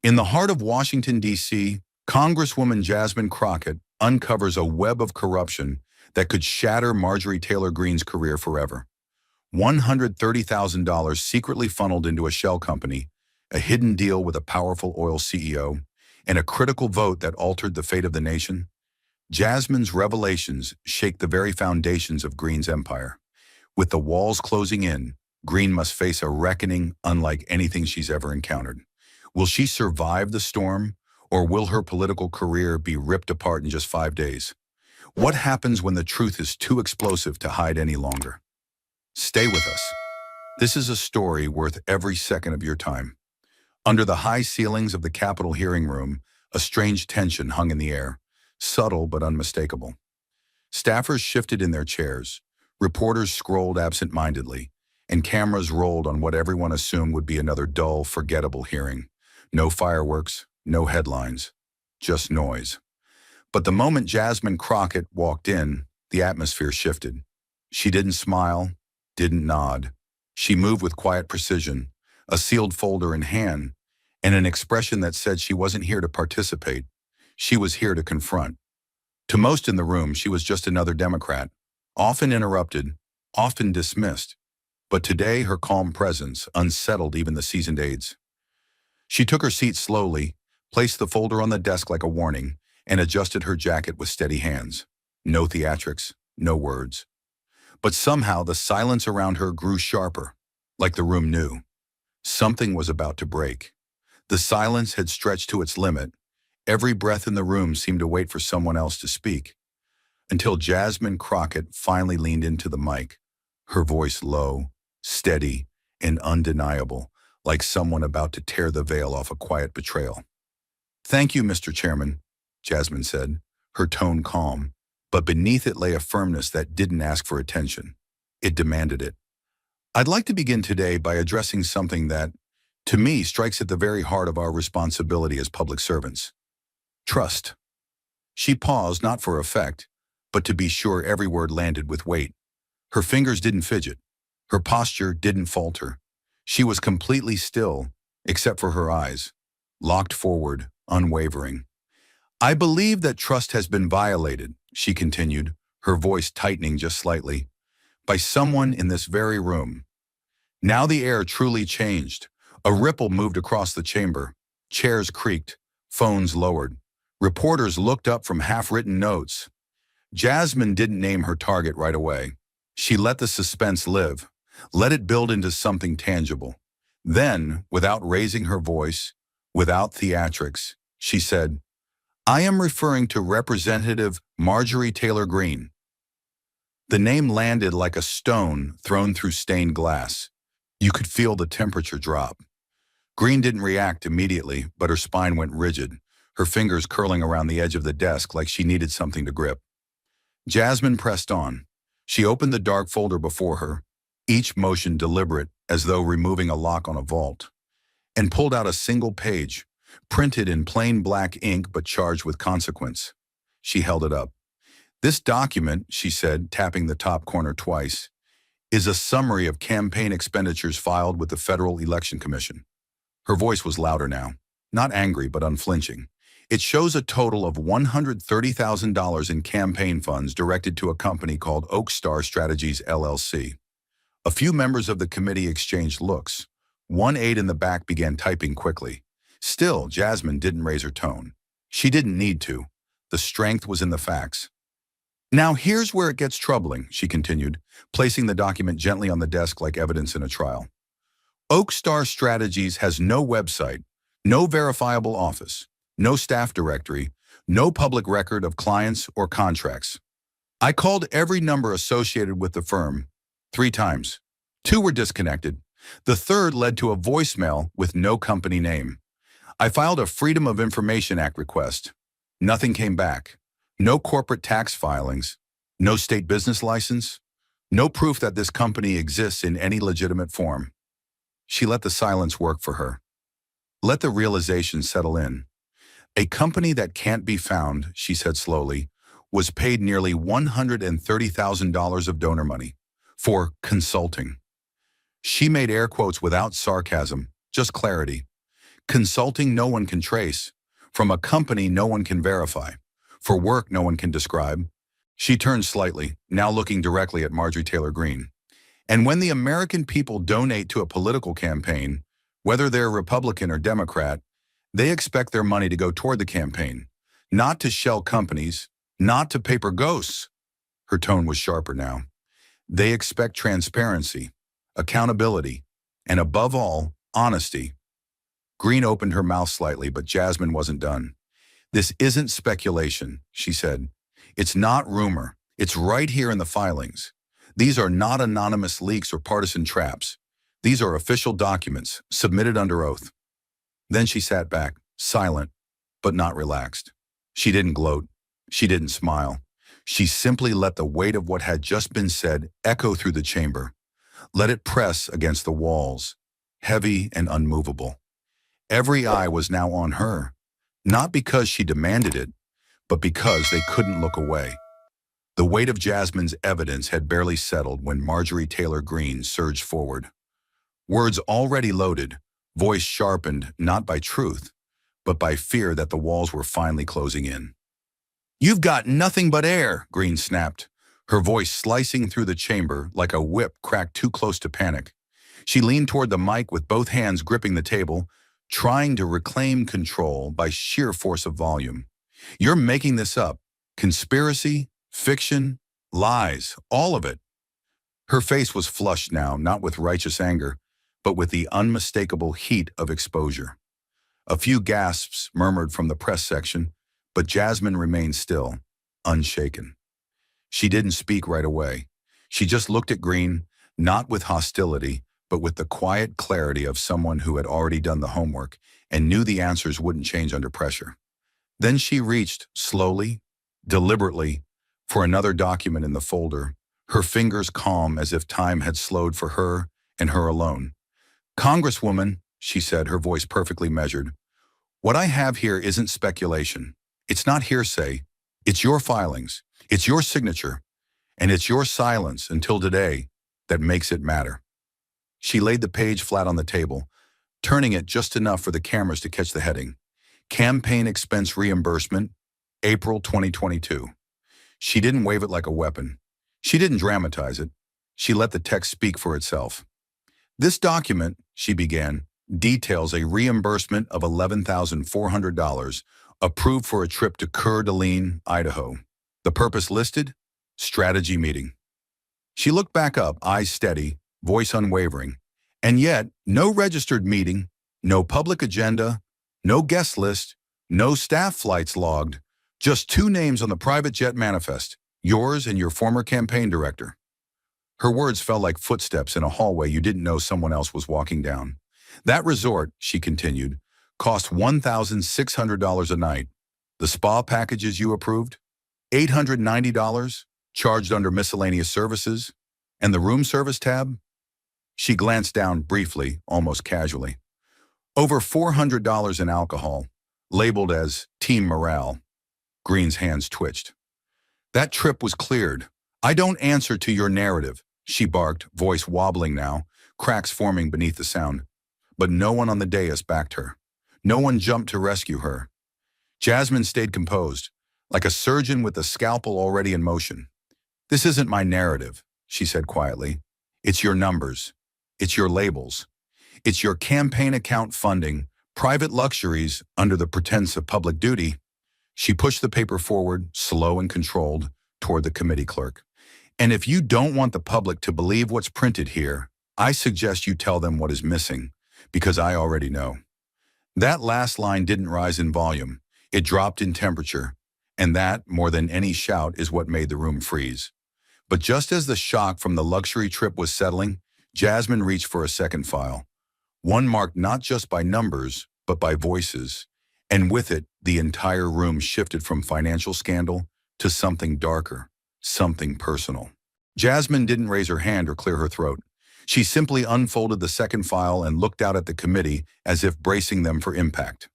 In the heart of Washington, D.C., Congresswoman Jasmine Crockett uncovers a web of corruption that could shatter Marjorie Taylor Greene's career forever. $130,000 secretly funneled into a shell company, a hidden deal with a powerful oil CEO, and a critical vote that altered the fate of the nation. Jasmine's revelations shake the very foundations of Greene's empire. With the walls closing in, Greene must face a reckoning unlike anything she's ever encountered. Will she survive the storm, or will her political career be ripped apart in just 5 days? What happens when the truth is too explosive to hide any longer? Stay with us. This is a story worth every second of your time. Under the high ceilings of the Capitol hearing room, a strange tension hung in the air, subtle but unmistakable. Staffers shifted in their chairs, reporters scrolled absent-mindedly, and cameras rolled on what everyone assumed would be another dull, forgettable hearing. No fireworks, no headlines, just noise. But the moment Jasmine Crockett walked in, the atmosphere shifted. She didn't smile, didn't nod. She moved with quiet precision, a sealed folder in hand, and an expression that said she wasn't here to participate. She was here to confront. To most in the room, she was just another Democrat, often interrupted, often dismissed. But today, her calm presence unsettled even the seasoned aides. She took her seat slowly, placed the folder on the desk like a warning, and adjusted her jacket with steady hands. No theatrics, no words. But somehow the silence around her grew sharper, like the room knew. Something was about to break. The silence had stretched to its limit. Every breath in the room seemed to wait for someone else to speak. Until Jasmine Crockett finally leaned into the mic, her voice low, steady, and undeniable, like someone about to tear the veil off a quiet betrayal. "Thank you, Mr. Chairman," Jasmine said, her tone calm, but beneath it lay a firmness that didn't ask for attention. It demanded it. "I'd like to begin today by addressing something that, to me, strikes at the very heart of our responsibility as public servants. Trust." She paused, not for effect, but to be sure every word landed with weight. Her fingers didn't fidget. Her posture didn't falter. She was completely still, except for her eyes, locked forward, unwavering. "I believe that trust has been violated," she continued, her voice tightening just slightly, "by someone in this very room." Now the air truly changed. A ripple moved across the chamber. Chairs creaked, phones lowered. Reporters looked up from half-written notes. Jasmine didn't name her target right away. She let the suspense live, let it build into something tangible. Then, without raising her voice, without theatrics, she said, "I am referring to Representative Marjorie Taylor Greene." The name landed like a stone thrown through stained glass. You could feel the temperature drop. Greene didn't react immediately, but her spine went rigid, her fingers curling around the edge of the desk like she needed something to grip. Jasmine pressed on. She opened the dark folder before her, each motion deliberate as though removing a lock on a vault, and pulled out a single page, printed in plain black ink but charged with consequence. She held it up. "This document," she said, tapping the top corner twice, "is a summary of campaign expenditures filed with the Federal Election Commission." Her voice was louder now, not angry but unflinching. "It shows a total of $130,000 in campaign funds directed to a company called Oak Star Strategies, LLC. A few members of the committee exchanged looks. One aide in the back began typing quickly. Still, Jasmine didn't raise her tone. She didn't need to. The strength was in the facts. "Now here's where it gets troubling," she continued, placing the document gently on the desk like evidence in a trial. "Oak Star Strategies has no website, no verifiable office, no staff directory, no public record of clients or contracts. I called every number associated with the firm 3 times. 2 were disconnected. The third led to a voicemail with no company name. I filed a Freedom of Information Act request. Nothing came back. No corporate tax filings, no state business license, no proof that this company exists in any legitimate form." She let the silence work for her. Let the realization settle in. "A company that can't be found," she said slowly, "was paid nearly $130,000 of donor money for consulting." She made air quotes without sarcasm, just clarity. Consulting no one can trace. From a company no one can verify. For work no one can describe. She turned slightly, now looking directly at Marjorie Taylor Greene. And when the American people donate to a political campaign, whether they're Republican or Democrat, they expect their money to go toward the campaign, not to shell companies, not to paper ghosts. Her tone was sharper now. They expect transparency, accountability, and above all, honesty. Greene opened her mouth slightly, but Jasmine wasn't done. This isn't speculation, she said. It's not rumor. It's right here in the filings. These are not anonymous leaks or partisan traps. These are official documents, submitted under oath. Then she sat back, silent, but not relaxed. She didn't gloat. She didn't smile. She simply let the weight of what had just been said echo through the chamber. Let it press against the walls, heavy and unmovable. Every eye was now on her, not because she demanded it, but because they couldn't look away. The weight of Jasmine's evidence had barely settled when Marjorie Taylor Greene surged forward. Words already loaded, voice sharpened not by truth, but by fear that the walls were finally closing in. "You've got nothing but air," Greene snapped, her voice slicing through the chamber like a whip cracked too close to panic. She leaned toward the mic with both hands gripping the table, trying to reclaim control by sheer force of volume. "You're making this up. Conspiracy, fiction, lies, all of it." Her face was flushed now, not with righteous anger, but with the unmistakable heat of exposure. A few gasps murmured from the press section, but Jasmine remained still, unshaken. She didn't speak right away. She just looked at Greene, not with hostility, but with the quiet clarity of someone who had already done the homework and knew the answers wouldn't change under pressure. Then she reached, slowly, deliberately, for another document in the folder, her fingers calm as if time had slowed for her and her alone. "Congresswoman," she said, her voice perfectly measured, "what I have here isn't speculation. It's not hearsay. It's your filings. It's your signature. And it's your silence until today that makes it matter." She laid the page flat on the table, turning it just enough for the cameras to catch the heading. "Campaign Expense Reimbursement, April 2022. She didn't wave it like a weapon. She didn't dramatize it. She let the text speak for itself. "This document," she began, "details a reimbursement of $11,400 approved for a trip to Coeur d'Alene, Idaho. The purpose listed? Strategy meeting." She looked back up, eyes steady, voice unwavering. "And yet, no registered meeting, no public agenda, no guest list, no staff flights logged, just 2 names on the private jet manifest, yours and your former campaign director." Her words fell like footsteps in a hallway you didn't know someone else was walking down. "That resort," she continued, "cost $1,600 a night. The spa packages you approved? $890, charged under miscellaneous services. And the room service tab?" She glanced down briefly, almost casually. "Over $400 in alcohol, labeled as Team Morale." Greene's hands twitched. "That trip was cleared. I don't answer to your narrative," she barked, voice wobbling now, cracks forming beneath the sound. But no one on the dais backed her. No one jumped to rescue her. Jasmine stayed composed, like a surgeon with a scalpel already in motion. "This isn't my narrative," she said quietly. "It's your numbers. It's your labels. It's your campaign account funding, private luxuries under the pretense of public duty." She pushed the paper forward, slow and controlled, toward the committee clerk. "And if you don't want the public to believe what's printed here, I suggest you tell them what is missing, because I already know." That last line didn't rise in volume. It dropped in temperature. And that, more than any shout, is what made the room freeze. But just as the shock from the luxury trip was settling, Jasmine reached for a second file. One marked not just by numbers, but by voices. And with it, the entire room shifted from financial scandal to something darker, something personal. Jasmine didn't raise her hand or clear her throat. She simply unfolded the second file and looked out at the committee as if bracing them for impact.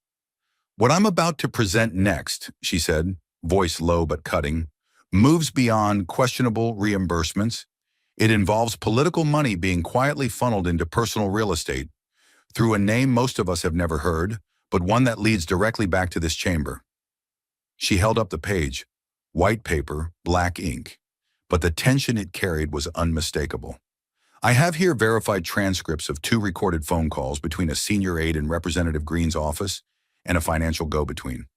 "What I'm about to present next," she said, voice low but cutting, "moves beyond questionable reimbursements. It involves political money being quietly funneled into personal real estate. through a name most of us have never heard, but one that leads directly back to this chamber. She held up the page, white paper, black ink, but the tension it carried was unmistakable. I have here verified transcripts of 2 recorded phone calls between a senior aide in Representative Green's office and a financial go-between.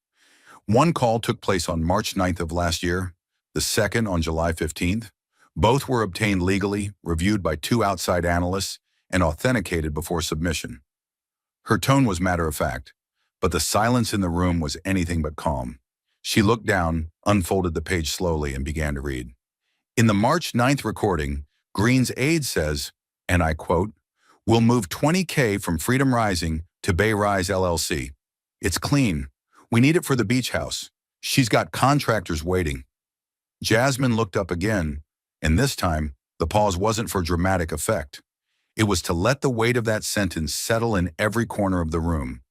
One call took place on March 9th of last year, the second on July 15th. Both were obtained legally, reviewed by 2 outside analysts, and authenticated before submission. Her tone was matter-of-fact, but the silence in the room was anything but calm. She looked down, unfolded the page slowly, and began to read. In the March 9th recording, Green's aide says, and I quote, "We'll move $20K from Freedom Rising to Bay Rise LLC. It's clean. We need it for the beach house. She's got contractors waiting." Jasmine looked up again, and this time, the pause wasn't for dramatic effect. It was to let the weight of that sentence settle in every corner of the room.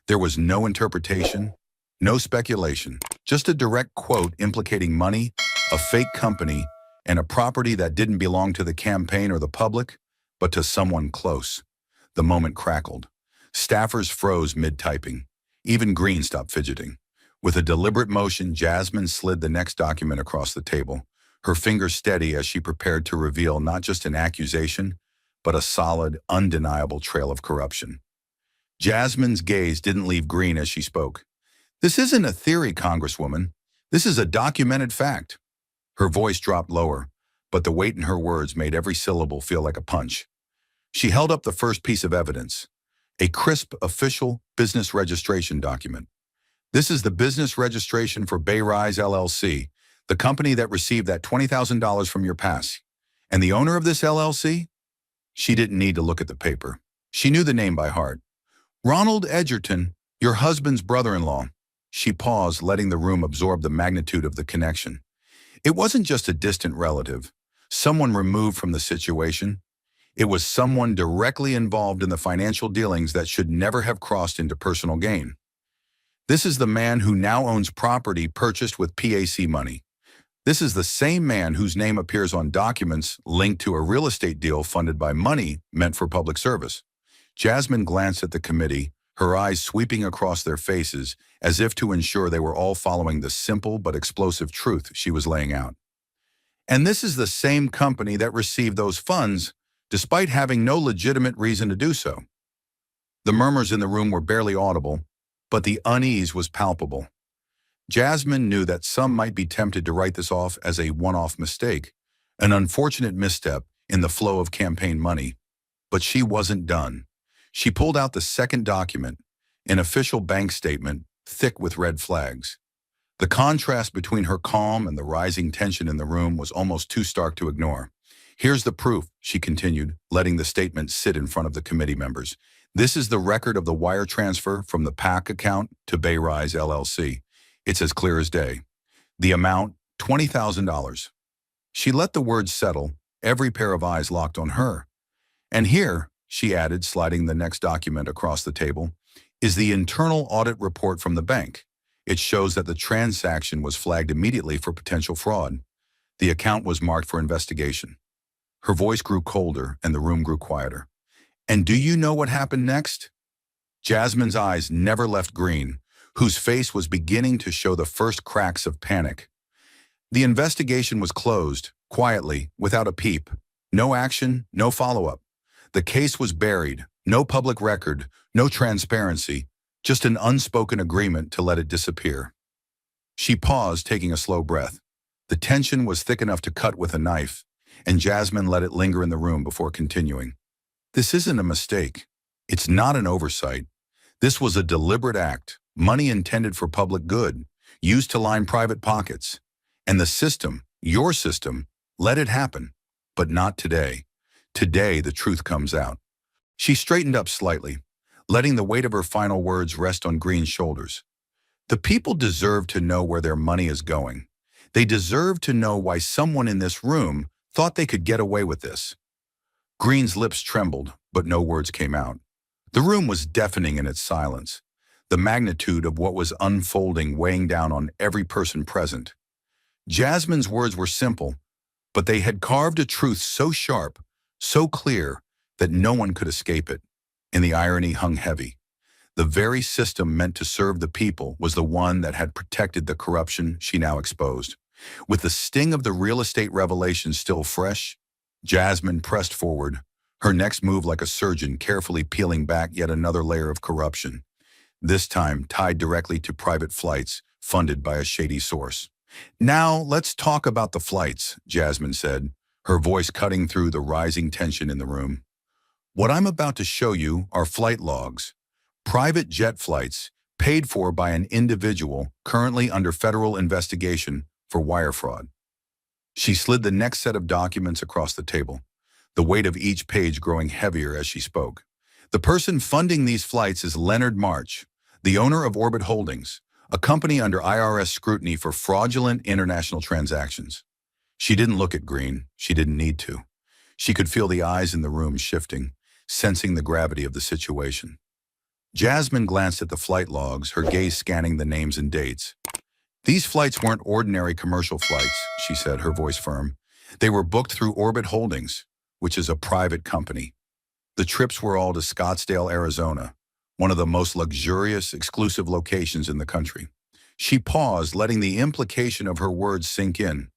There was no interpretation, no speculation, just a direct quote implicating money, a fake company, and a property that didn't belong to the campaign or the public, but to someone close. The moment crackled. Staffers froze mid-typing. Even Green stopped fidgeting. With a deliberate motion, Jasmine slid the next document across the table, her fingers steady as she prepared to reveal not just an accusation, but a solid, undeniable trail of corruption. Jasmine's gaze didn't leave Green as she spoke. "This isn't a theory, Congresswoman. This is a documented fact." Her voice dropped lower, but the weight in her words made every syllable feel like a punch. She held up the first piece of evidence, a crisp official business registration document. "This is the business registration for Bay Rise LLC, the company that received that $20,000 from your pass. And the owner of this LLC?" She didn't need to look at the paper. She knew the name by heart. "Ronald Edgerton, your husband's brother-in-law." She paused, letting the room absorb the magnitude of the connection. It wasn't just a distant relative, someone removed from the situation. It was someone directly involved in the financial dealings that should never have crossed into personal gain. This is the man who now owns property purchased with PAC money. This is the same man whose name appears on documents linked to a real estate deal funded by money meant for public service. Jasmine glanced at the committee, her eyes sweeping across their faces as if to ensure they were all following the simple but explosive truth she was laying out. And this is the same company that received those funds, despite having no legitimate reason to do so. The murmurs in the room were barely audible, but the unease was palpable. Jasmine knew that some might be tempted to write this off as a one-off mistake, an unfortunate misstep in the flow of campaign money. But she wasn't done. She pulled out the second document, an official bank statement, thick with red flags. The contrast between her calm and the rising tension in the room was almost too stark to ignore. "Here's the proof," she continued, letting the statement sit in front of the committee members. "This is the record of the wire transfer from the PAC account to Bay Rise LLC. It's as clear as day. The amount, $20,000. She let the words settle, every pair of eyes locked on her. "And here," she added, sliding the next document across the table, "is the internal audit report from the bank. It shows that the transaction was flagged immediately for potential fraud. The account was marked for investigation." Her voice grew colder and the room grew quieter. "And do you know what happened next?" Jasmine's eyes never left Green, whose face was beginning to show the first cracks of panic. The investigation was closed, quietly, without a peep. No action, no follow-up. The case was buried, no public record, no transparency, just an unspoken agreement to let it disappear. She paused, taking a slow breath. The tension was thick enough to cut with a knife, and Jasmine let it linger in the room before continuing. "This isn't a mistake. It's not an oversight. This was a deliberate act, money intended for public good, used to line private pockets. And the system, your system, let it happen. But not today. Today, the truth comes out." She straightened up slightly, letting the weight of her final words rest on Green's shoulders. "The people deserve to know where their money is going. They deserve to know why someone in this room thought they could get away with this." Green's lips trembled, but no words came out. The room was deafening in its silence, the magnitude of what was unfolding weighing down on every person present. Jasmine's words were simple, but they had carved a truth so sharp, so clear, that no one could escape it. And the irony hung heavy. The very system meant to serve the people was the one that had protected the corruption she now exposed. With the sting of the real estate revelation still fresh, Jasmine pressed forward, her next move like a surgeon carefully peeling back yet another layer of corruption, this time tied directly to private flights funded by a shady source. "Now, let's talk about the flights," Jasmine said, her voice cutting through the rising tension in the room. "What I'm about to show you are flight logs. Private jet flights paid for by an individual currently under federal investigation for wire fraud." She slid the next set of documents across the table, the weight of each page growing heavier as she spoke. "The person funding these flights is Leonard March, the owner of Orbit Holdings, a company under IRS scrutiny for fraudulent international transactions." She didn't look at Green. She didn't need to. She could feel the eyes in the room shifting, sensing the gravity of the situation. Jasmine glanced at the flight logs, her gaze scanning the names and dates. "These flights weren't ordinary commercial flights," she said, her voice firm. "They were booked through Orbit Holdings, which is a private company. The trips were all to Scottsdale, Arizona, one of the most luxurious, exclusive locations in the country." She paused, letting the implication of her words sink in.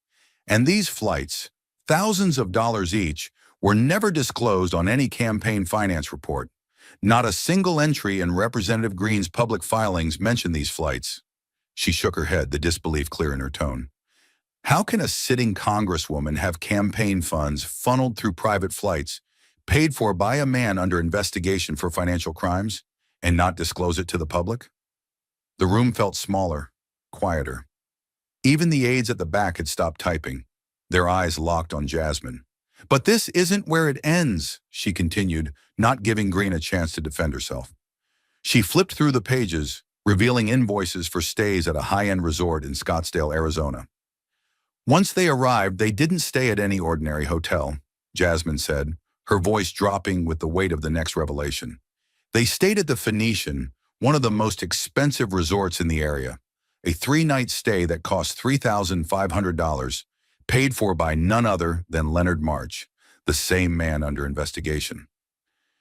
"And these flights, thousands of dollars each, were never disclosed on any campaign finance report. Not a single entry in Representative Green's public filings mentioned these flights." She shook her head, the disbelief clear in her tone. "How can a sitting congresswoman have campaign funds funneled through private flights, paid for by a man under investigation for financial crimes, and not disclose it to the public?" The room felt smaller, quieter. Even the aides at the back had stopped typing, their eyes locked on Jasmine. "But this isn't where it ends," she continued, not giving Green a chance to defend herself. She flipped through the pages, revealing invoices for stays at a high-end resort in Scottsdale, Arizona. "Once they arrived, they didn't stay at any ordinary hotel," Jasmine said, her voice dropping with the weight of the next revelation. "They stayed at the Phoenician, one of the most expensive resorts in the area, a 3-night stay that cost $3,500, paid for by none other than Leonard March, the same man under investigation."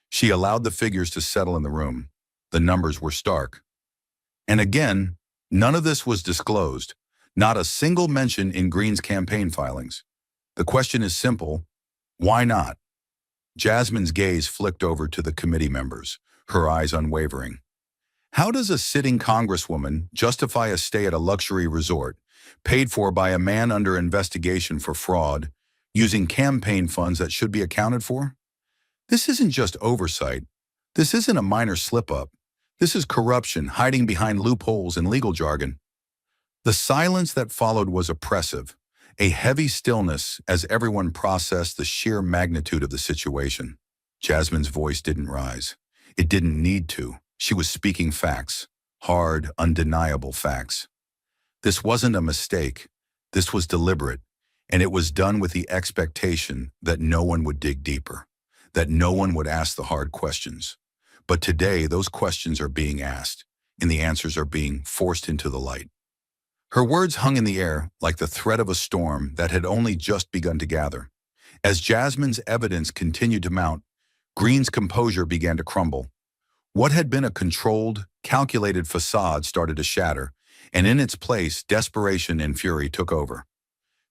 She allowed the figures to settle in the room. The numbers were stark. And again, none of this was disclosed, not a single mention in Green's campaign filings. The question is simple: why not? Jasmine's gaze flicked over to the committee members, her eyes unwavering. How does a sitting congresswoman justify a stay at a luxury resort, paid for by a man under investigation for fraud, using campaign funds that should be accounted for? This isn't just oversight. This isn't a minor slip-up. This is corruption hiding behind loopholes in legal jargon. The silence that followed was oppressive, a heavy stillness as everyone processed the sheer magnitude of the situation. Jasmine's voice didn't rise. It didn't need to. She was speaking facts, hard, undeniable facts. This wasn't a mistake. This was deliberate, and it was done with the expectation that no one would dig deeper, that no one would ask the hard questions. But today, those questions are being asked, and the answers are being forced into the light. Her words hung in the air like the threat of a storm that had only just begun to gather. As Jasmine's evidence continued to mount, Green's composure began to crumble. What had been a controlled, calculated facade started to shatter, and in its place, desperation and fury took over.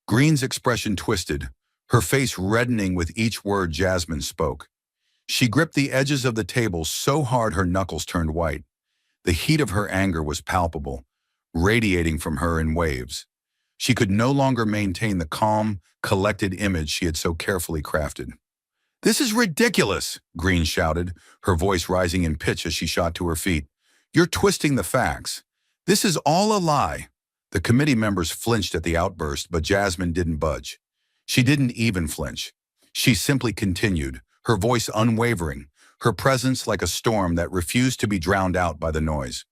Green's expression twisted, her face reddening with each word Jasmine spoke. She gripped the edges of the table so hard her knuckles turned white. The heat of her anger was palpable, radiating from her in waves. She could no longer maintain the calm, collected image she had so carefully crafted. "This is ridiculous," Green shouted, her voice rising in pitch as she shot to her feet. "You're twisting the facts. This is all a lie." The committee members flinched at the outburst, but Jasmine didn't budge. She didn't even flinch. She simply continued, her voice unwavering, her presence like a storm that refused to be drowned out by the noise.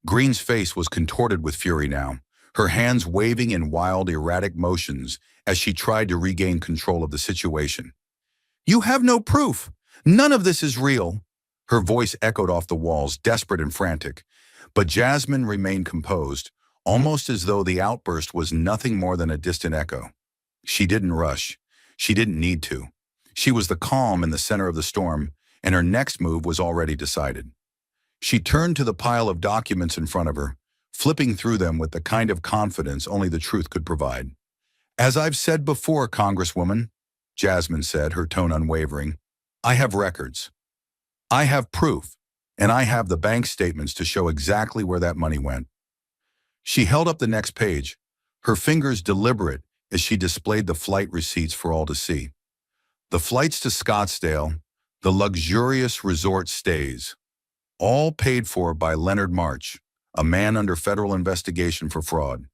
Green's face was contorted with fury now, her hands waving in wild, erratic motions as she tried to regain control of the situation. "You have no proof. None of this is real." Her voice echoed off the walls, desperate and frantic. But Jasmine remained composed, almost as though the outburst was nothing more than a distant echo. She didn't rush. She didn't need to. She was the calm in the center of the storm, and her next move was already decided. She turned to the pile of documents in front of her, flipping through them with the kind of confidence only the truth could provide. "As I've said before, Congresswoman," Jasmine said, her tone unwavering, "I have records. I have proof, and I have the bank statements to show exactly where that money went." She held up the next page, her fingers deliberate as she displayed the flight receipts for all to see. The flights to Scottsdale, the luxurious resort stays, all paid for by Leonard March, a man under federal investigation for fraud.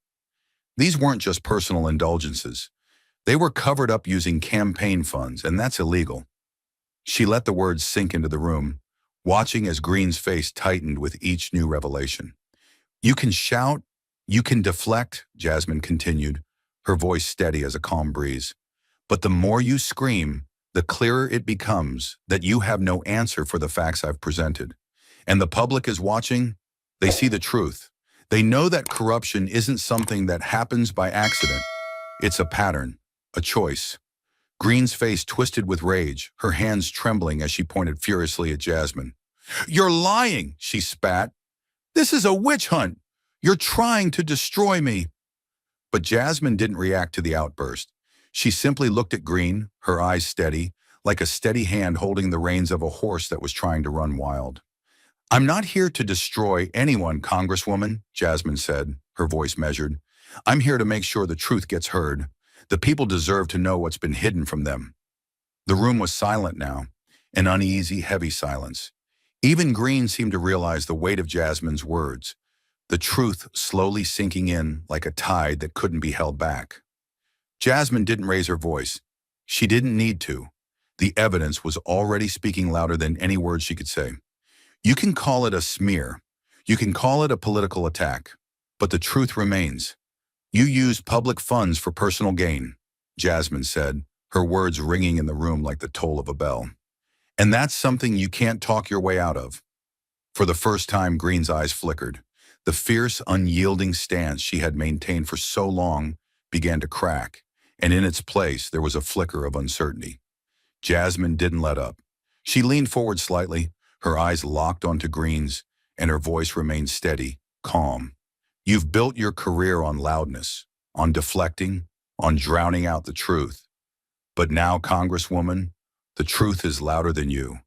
These weren't just personal indulgences. They were covered up using campaign funds, and that's illegal. She let the words sink into the room, watching as Green's face tightened with each new revelation. "You can shout, you can deflect," Jasmine continued, her voice steady as a calm breeze. "But the more you scream, the clearer it becomes that you have no answer for the facts I've presented. And the public is watching. They see the truth. They know that corruption isn't something that happens by accident. It's a pattern, a choice." Green's face twisted with rage, her hands trembling as she pointed furiously at Jasmine. "You're lying," she spat. "This is a witch hunt. You're trying to destroy me." But Jasmine didn't react to the outburst. She simply looked at Green, her eyes steady, like a steady hand holding the reins of a horse that was trying to run wild. "I'm not here to destroy anyone, Congresswoman," Jasmine said, her voice measured. "I'm here to make sure the truth gets heard. The people deserve to know what's been hidden from them." The room was silent now, an uneasy, heavy silence. Even Green seemed to realize the weight of Jasmine's words, the truth slowly sinking in like a tide that couldn't be held back. Jasmine didn't raise her voice. She didn't need to. The evidence was already speaking louder than any words she could say. "You can call it a smear. You can call it a political attack. But the truth remains. You used public funds for personal gain," Jasmine said, her words ringing in the room like the toll of a bell. "And that's something you can't talk your way out of." For the first time, Green's eyes flickered. The fierce, unyielding stance she had maintained for so long began to crack, and in its place there was a flicker of uncertainty. Jasmine didn't let up. She leaned forward slightly, her eyes locked onto Green's, and her voice remained steady, calm. "You've built your career on loudness, on deflecting, on drowning out the truth. But now, Congresswoman, the truth is louder than you."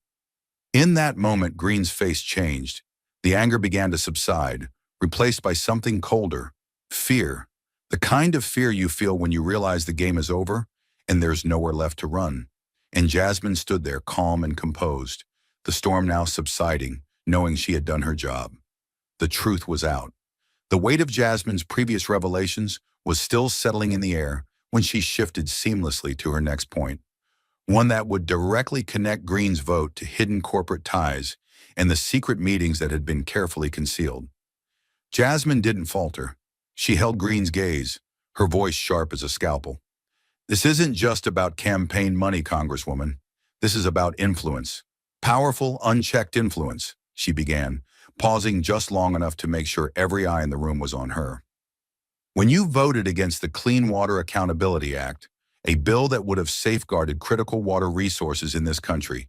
In that moment, Green's face changed. The anger began to subside, replaced by something colder, fear. The kind of fear you feel when you realize the game is over and there's nowhere left to run. And Jasmine stood there calm and composed, the storm now subsiding, knowing she had done her job. The truth was out. The weight of Jasmine's previous revelations was still settling in the air when she shifted seamlessly to her next point, one that would directly connect Green's vote to hidden corporate ties and the secret meetings that had been carefully concealed. Jasmine didn't falter. She held Green's gaze, her voice sharp as a scalpel. "This isn't just about campaign money, Congresswoman. This is about influence. Powerful, unchecked influence," she began, pausing just long enough to make sure every eye in the room was on her. "When you voted against the Clean Water Accountability Act, a bill that would have safeguarded critical water resources in this country,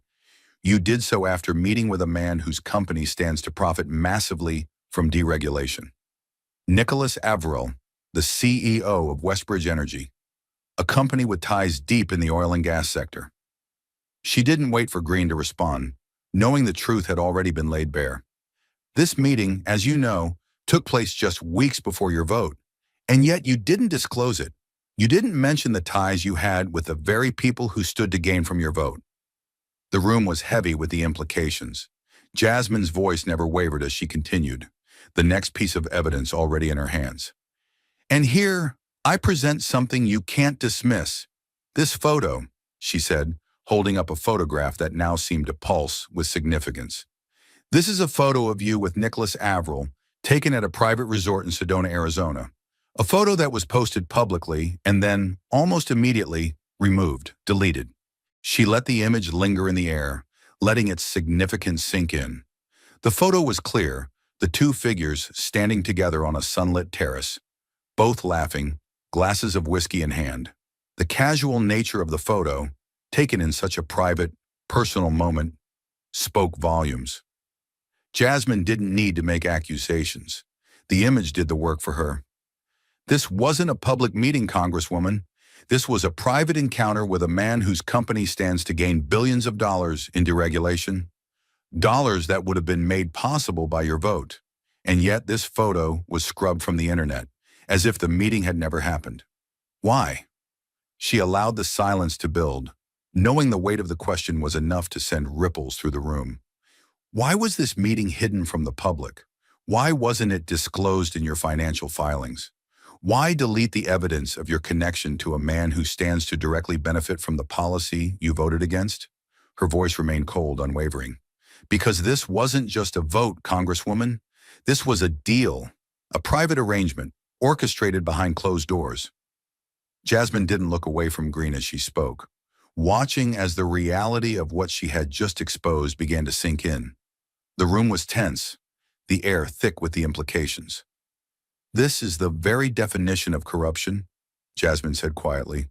you did so after meeting with a man whose company stands to profit massively from deregulation. Nicholas Averill, the CEO of Westbridge Energy, a company with ties deep in the oil and gas sector." She didn't wait for Green to respond, knowing the truth had already been laid bare. "This meeting, as you know, took place just weeks before your vote, and yet you didn't disclose it. You didn't mention the ties you had with the very people who stood to gain from your vote." The room was heavy with the implications. Jasmine's voice never wavered as she continued, the next piece of evidence already in her hands. "And here, I present something you can't dismiss. This photo," she said, holding up a photograph that now seemed to pulse with significance. "This is a photo of you with Nicholas Averill, taken at a private resort in Sedona, Arizona. A photo that was posted publicly and then, almost immediately, removed, deleted." She let the image linger in the air, letting its significance sink in. The photo was clear, the two figures standing together on a sunlit terrace, both laughing, glasses of whiskey in hand. The casual nature of the photo, taken in such a private, personal moment, spoke volumes. Jasmine didn't need to make accusations. The image did the work for her. This wasn't a public meeting, Congresswoman. This was a private encounter with a man whose company stands to gain billions of dollars in deregulation, dollars that would have been made possible by your vote. And yet this photo was scrubbed from the internet, as if the meeting had never happened. Why? She allowed the silence to build, knowing the weight of the question was enough to send ripples through the room. Why was this meeting hidden from the public? Why wasn't it disclosed in your financial filings? Why delete the evidence of your connection to a man who stands to directly benefit from the policy you voted against? Her voice remained cold, unwavering. Because this wasn't just a vote, Congresswoman. This was a deal, a private arrangement, orchestrated behind closed doors. Jasmine didn't look away from Green as she spoke, watching as the reality of what she had just exposed began to sink in. The room was tense, the air thick with the implications. This is the very definition of corruption, Jasmine said quietly,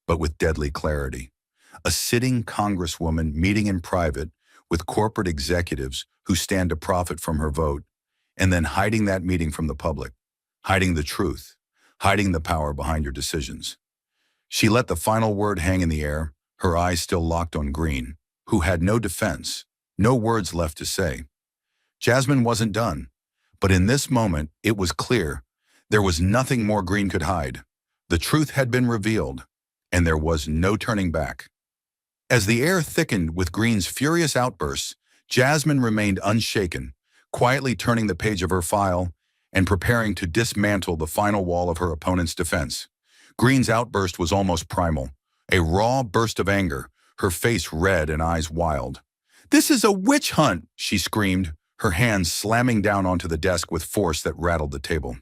but with deadly clarity. A sitting congresswoman meeting in private with corporate executives who stand to profit from her vote, and then hiding that meeting from the public, hiding the truth, hiding the power behind your decisions. She let the final word hang in the air, her eyes still locked on Green, who had no defense, no words left to say. Jasmine wasn't done, but in this moment it was clear there was nothing more Green could hide. The truth had been revealed, and there was no turning back. As the air thickened with Green's furious outbursts, Jasmine remained unshaken, quietly turning the page of her file and preparing to dismantle the final wall of her opponent's defense. Green's outburst was almost primal, a raw burst of anger, her face red and eyes wild. "This is a witch hunt," she screamed, her hands slamming down onto the desk with force that rattled the table.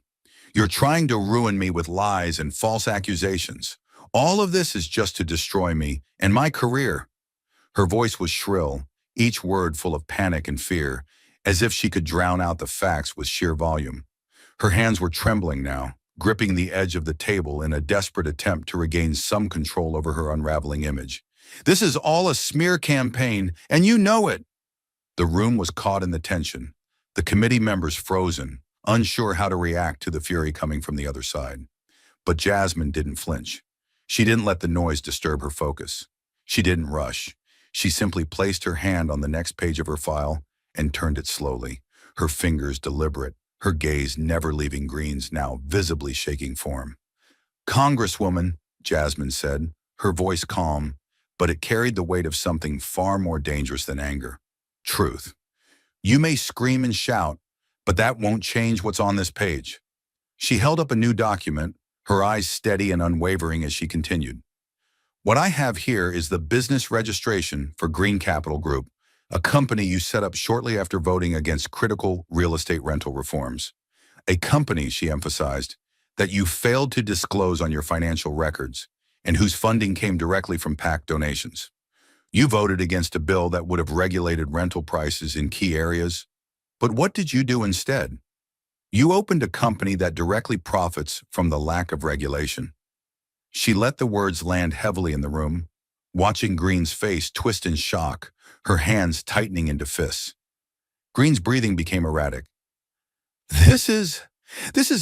"You're trying to ruin me with lies and false accusations. All of this is just to destroy me and my career." Her voice was shrill, each word full of panic and fear, as if she could drown out the facts with sheer volume. Her hands were trembling now, gripping the edge of the table in a desperate attempt to regain some control over her unraveling image. "This is all a smear campaign, and you know it." The room was caught in the tension, the committee members frozen, unsure how to react to the fury coming from the other side. But Jasmine didn't flinch. She didn't let the noise disturb her focus. She didn't rush. She simply placed her hand on the next page of her file and turned it slowly, her fingers deliberate, her gaze never leaving Green's now visibly shaking form. "Congresswoman," Jasmine said, her voice calm, but it carried the weight of something far more dangerous than anger. Truth. "You may scream and shout, but that won't change what's on this page." She held up a new document, her eyes steady and unwavering as she continued. "What I have here is the business registration for Green Capital Group, a company you set up shortly after voting against critical real estate rental reforms. A company," she emphasized, "that you failed to disclose on your financial records and whose funding came directly from PAC donations. You voted against a bill that would have regulated rental prices in key areas. But what did you do instead? You opened a company that directly profits from the lack of regulation." She let the words land heavily in the room, watching Green's face twist in shock, her hands tightening into fists. Green's breathing became erratic. This is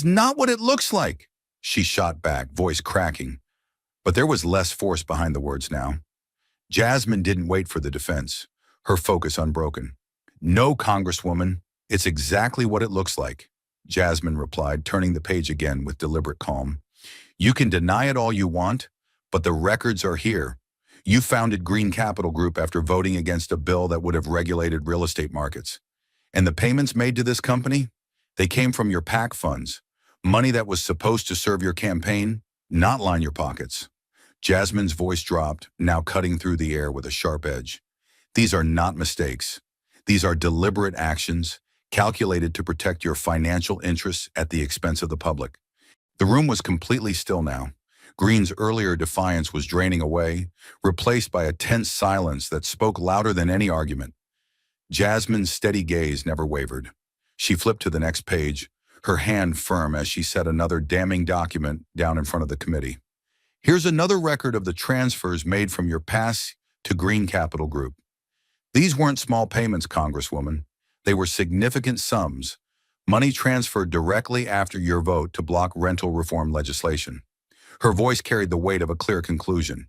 not what it looks like," she shot back, voice cracking. But there was less force behind the words now. Jasmine didn't wait for the defense, her focus unbroken. "No, Congresswoman, it's exactly what it looks like," Jasmine replied, turning the page again with deliberate calm. "You can deny it all you want, but the records are here. You founded Green Capital Group after voting against a bill that would have regulated real estate markets. And the payments made to this company? They came from your PAC funds, money that was supposed to serve your campaign, not line your pockets." Jasmine's voice dropped, now cutting through the air with a sharp edge. "These are not mistakes. These are deliberate actions, calculated to protect your financial interests at the expense of the public." The room was completely still now. Green's earlier defiance was draining away, replaced by a tense silence that spoke louder than any argument. Jasmine's steady gaze never wavered. She flipped to the next page, her hand firm as she set another damning document down in front of the committee. "Here's another record of the transfers made from your past to Green Capital Group. These weren't small payments, Congresswoman. They were significant sums, money transferred directly after your vote to block rental reform legislation. Her voice carried the weight of a clear conclusion.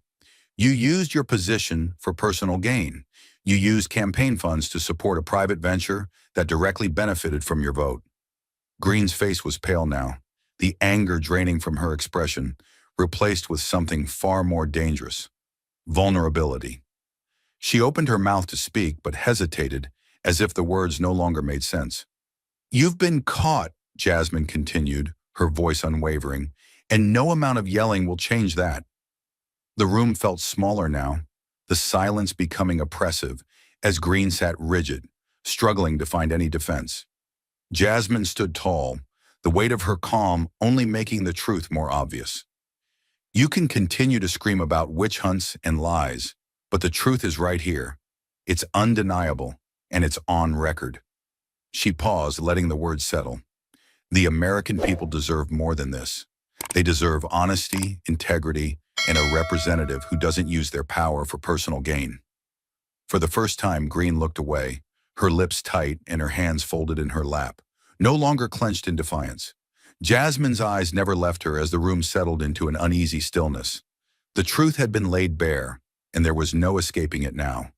You used your position for personal gain. You used campaign funds to support a private venture that directly benefited from your vote. Green's face was pale now, the anger draining from her expression, replaced with something far more dangerous: vulnerability. She opened her mouth to speak, but hesitated, as if the words no longer made sense. You've been caught, Jasmine continued, her voice unwavering, and no amount of yelling will change that. The room felt smaller now, the silence becoming oppressive, as Green sat rigid, struggling to find any defense. Jasmine stood tall, the weight of her calm only making the truth more obvious. You can continue to scream about witch hunts and lies, but the truth is right here. It's undeniable, and it's on record. She paused, letting the words settle. The American people deserve more than this. They deserve honesty, integrity, and a representative who doesn't use their power for personal gain. For the first time, Green looked away, her lips tight and her hands folded in her lap, no longer clenched in defiance. Jasmine's eyes never left her as the room settled into an uneasy stillness. The truth had been laid bare, and there was no escaping it now.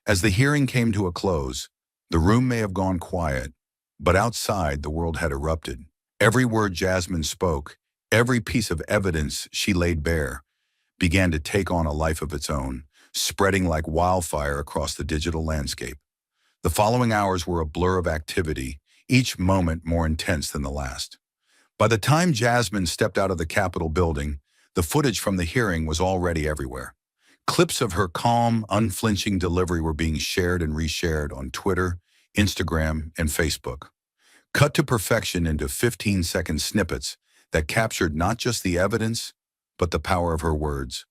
As the hearing came to a close, the room may have gone quiet, but outside the world had erupted. Every word Jasmine spoke, every piece of evidence she laid bare, began to take on a life of its own, spreading like wildfire across the digital landscape. The following hours were a blur of activity, each moment more intense than the last. By the time Jasmine stepped out of the Capitol building, the footage from the hearing was already everywhere. Clips of her calm, unflinching delivery were being shared and reshared on Twitter, Instagram, and Facebook, cut to perfection into 15-second snippets that captured not just the evidence, but the power of her words.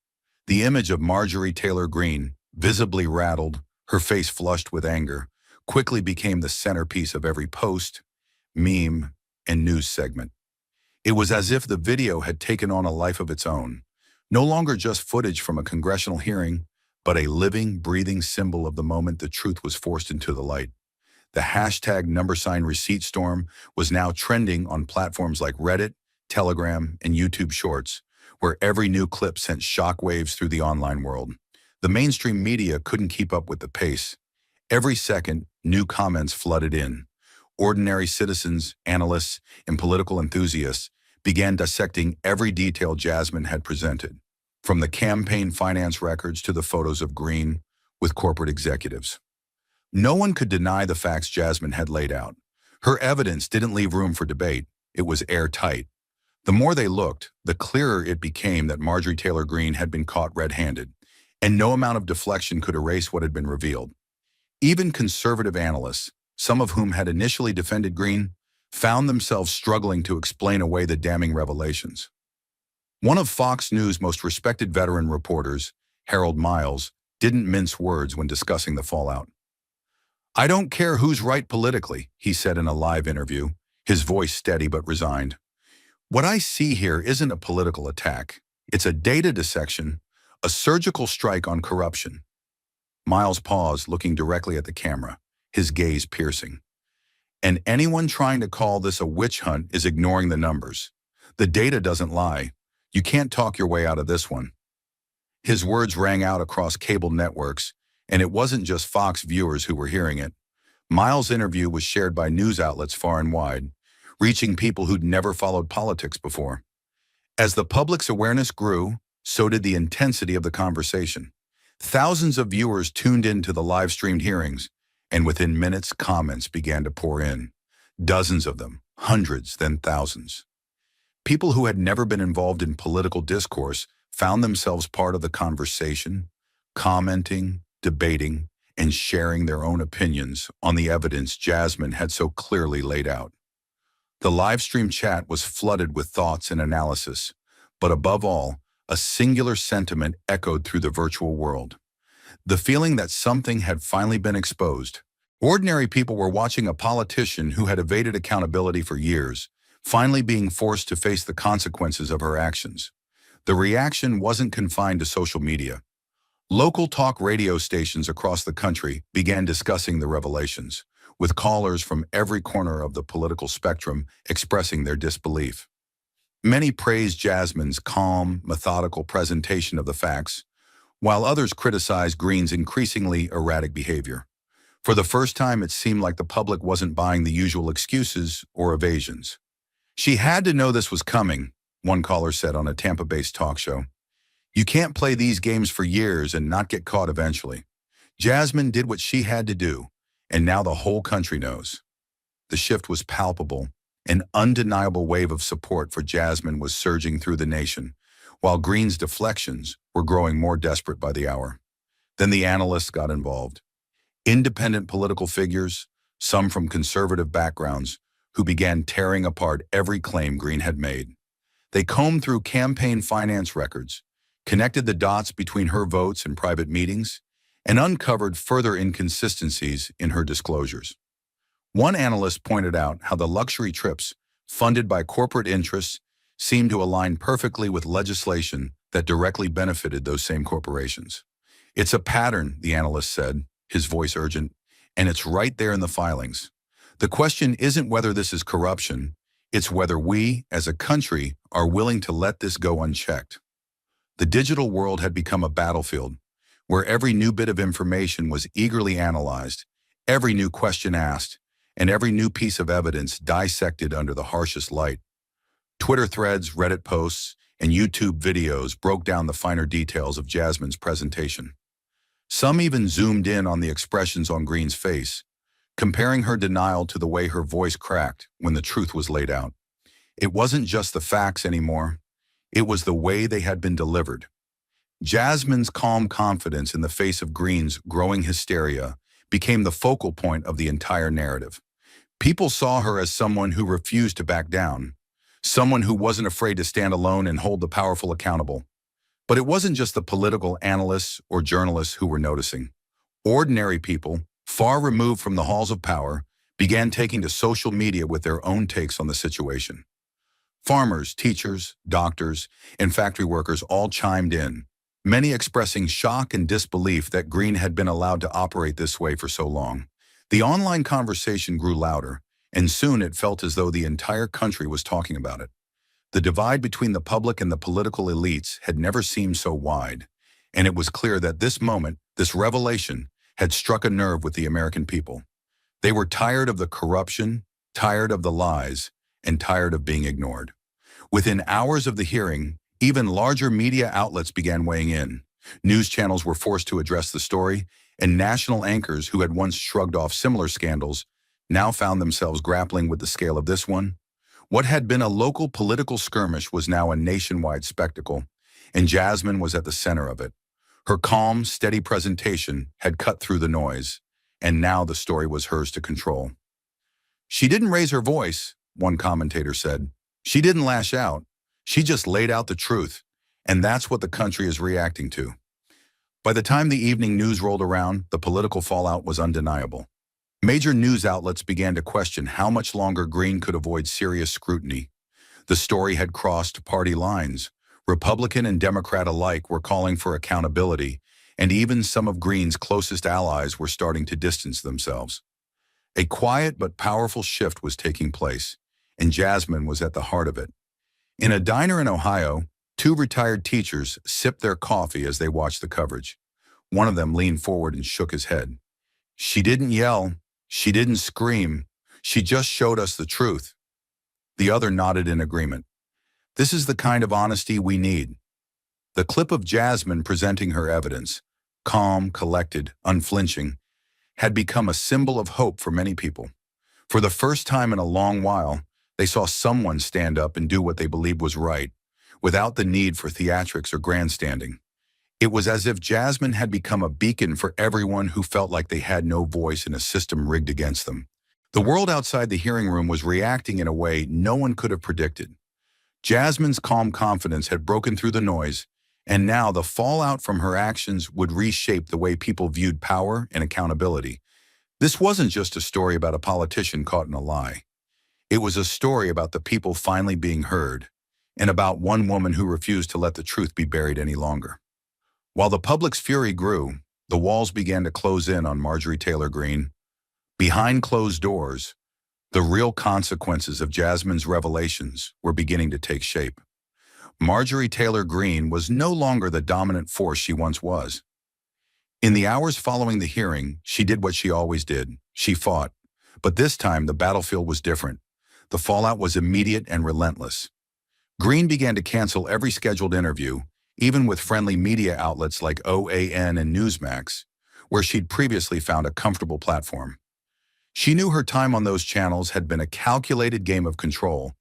The image of Marjorie Taylor Greene, visibly rattled, her face flushed with anger, quickly became the centerpiece of every post, meme, and news segment. It was as if the video had taken on a life of its own, no longer just footage from a congressional hearing, but a living, breathing symbol of the moment the truth was forced into the light. The hashtag #receipt storm was now trending on platforms like Reddit, Telegram, and YouTube Shorts, where every new clip sent shockwaves through the online world. The mainstream media couldn't keep up with the pace. Every second, new comments flooded in. Ordinary citizens, analysts, and political enthusiasts began dissecting every detail Jasmine had presented, from the campaign finance records to the photos of Green with corporate executives. No one could deny the facts Jasmine had laid out. Her evidence didn't leave room for debate. It was airtight. The more they looked, the clearer it became that Marjorie Taylor Greene had been caught red-handed, and no amount of deflection could erase what had been revealed. Even conservative analysts, some of whom had initially defended Greene, found themselves struggling to explain away the damning revelations. One of Fox News' most respected veteran reporters, Harold Miles, didn't mince words when discussing the fallout. I don't care who's right politically, he said in a live interview, his voice steady but resigned. What I see here isn't a political attack. It's a data dissection, a surgical strike on corruption. Miles paused, looking directly at the camera, his gaze piercing. And anyone trying to call this a witch hunt is ignoring the numbers. The data doesn't lie. You can't talk your way out of this one. His words rang out across cable networks, and it wasn't just Fox viewers who were hearing it. Miles' interview was shared by news outlets far and wide, reaching people who'd never followed politics before. As the public's awareness grew, so did the intensity of the conversation. Thousands of viewers tuned into the live-streamed hearings, and within minutes, comments began to pour in. Dozens of them, hundreds, then thousands. People who had never been involved in political discourse found themselves part of the conversation, commenting, debating, and sharing their own opinions on the evidence Jasmine had so clearly laid out. The live-stream chat was flooded with thoughts and analysis, but above all, a singular sentiment echoed through the virtual world. The feeling that something had finally been exposed. Ordinary people were watching a politician who had evaded accountability for years, finally being forced to face the consequences of her actions. The reaction wasn't confined to social media. Local talk radio stations across the country began discussing the revelations, with callers from every corner of the political spectrum expressing their disbelief. Many praised Jasmine's calm, methodical presentation of the facts, while others criticized Green's increasingly erratic behavior. For the first time, it seemed like the public wasn't buying the usual excuses or evasions. "She had to know this was coming," one caller said on a Tampa-based talk show. "You can't play these games for years and not get caught eventually. Jasmine did what she had to do, and now the whole country knows." The shift was palpable. An undeniable wave of support for Jasmine was surging through the nation, while Green's deflections were growing more desperate by the hour. Then the analysts got involved. Independent political figures, some from conservative backgrounds, who began tearing apart every claim Green had made. They combed through campaign finance records, connected the dots between her votes and private meetings, and uncovered further inconsistencies in her disclosures. One analyst pointed out how the luxury trips, funded by corporate interests, seemed to align perfectly with legislation that directly benefited those same corporations. "It's a pattern," the analyst said, his voice urgent, "and it's right there in the filings. The question isn't whether this is corruption, it's whether we, as a country, are willing to let this go unchecked." The digital world had become a battlefield, where every new bit of information was eagerly analyzed, every new question asked, and every new piece of evidence dissected under the harshest light. Twitter threads, Reddit posts, and YouTube videos broke down the finer details of Jasmine's presentation. Some even zoomed in on the expressions on Green's face, comparing her denial to the way her voice cracked when the truth was laid out. It wasn't just the facts anymore, it was the way they had been delivered. Jasmine's calm confidence in the face of Green's growing hysteria became the focal point of the entire narrative. People saw her as someone who refused to back down, someone who wasn't afraid to stand alone and hold the powerful accountable. But it wasn't just the political analysts or journalists who were noticing. Ordinary people, far removed from the halls of power, began taking to social media with their own takes on the situation. Farmers, teachers, doctors, and factory workers all chimed in, many expressing shock and disbelief that Green had been allowed to operate this way for so long. The online conversation grew louder, and soon it felt as though the entire country was talking about it. The divide between the public and the political elites had never seemed so wide, and it was clear that this moment, this revelation, had struck a nerve with the American people. They were tired of the corruption, tired of the lies, and tired of being ignored. Within hours of the hearing, even larger media outlets began weighing in. News channels were forced to address the story, and national anchors who had once shrugged off similar scandals now found themselves grappling with the scale of this one. What had been a local political skirmish was now a nationwide spectacle, and Jasmine was at the center of it. Her calm, steady presentation had cut through the noise, and now the story was hers to control. "She didn't raise her voice," one commentator said. "She didn't lash out. She just laid out the truth, and that's what the country is reacting to." By the time the evening news rolled around, the political fallout was undeniable. Major news outlets began to question how much longer Green could avoid serious scrutiny. The story had crossed party lines. Republican and Democrat alike were calling for accountability, and even some of Green's closest allies were starting to distance themselves. A quiet but powerful shift was taking place, and Jasmine was at the heart of it. In a diner in Ohio, two retired teachers sipped their coffee as they watched the coverage. One of them leaned forward and shook his head. "She didn't yell. She didn't scream. She just showed us the truth." The other nodded in agreement. "This is the kind of honesty we need." The clip of Jasmine presenting her evidence, calm, collected, unflinching, had become a symbol of hope for many people. For the first time in a long while, they saw someone stand up and do what they believed was right, without the need for theatrics or grandstanding. It was as if Jasmine had become a beacon for everyone who felt like they had no voice in a system rigged against them. The world outside the hearing room was reacting in a way no one could have predicted. Jasmine's calm confidence had broken through the noise, and now the fallout from her actions would reshape the way people viewed power and accountability. This wasn't just a story about a politician caught in a lie. It was a story about the people finally being heard, and about one woman who refused to let the truth be buried any longer. While the public's fury grew, the walls began to close in on Marjorie Taylor Greene. Behind closed doors, the real consequences of Jasmine's revelations were beginning to take shape. Marjorie Taylor Greene was no longer the dominant force she once was. In the hours following the hearing, she did what she always did. She fought. But this time, the battlefield was different. The fallout was immediate and relentless. Greene began to cancel every scheduled interview, even with friendly media outlets like OAN and Newsmax, where she'd previously found a comfortable platform. She knew her time on those channels had been a calculated game of control,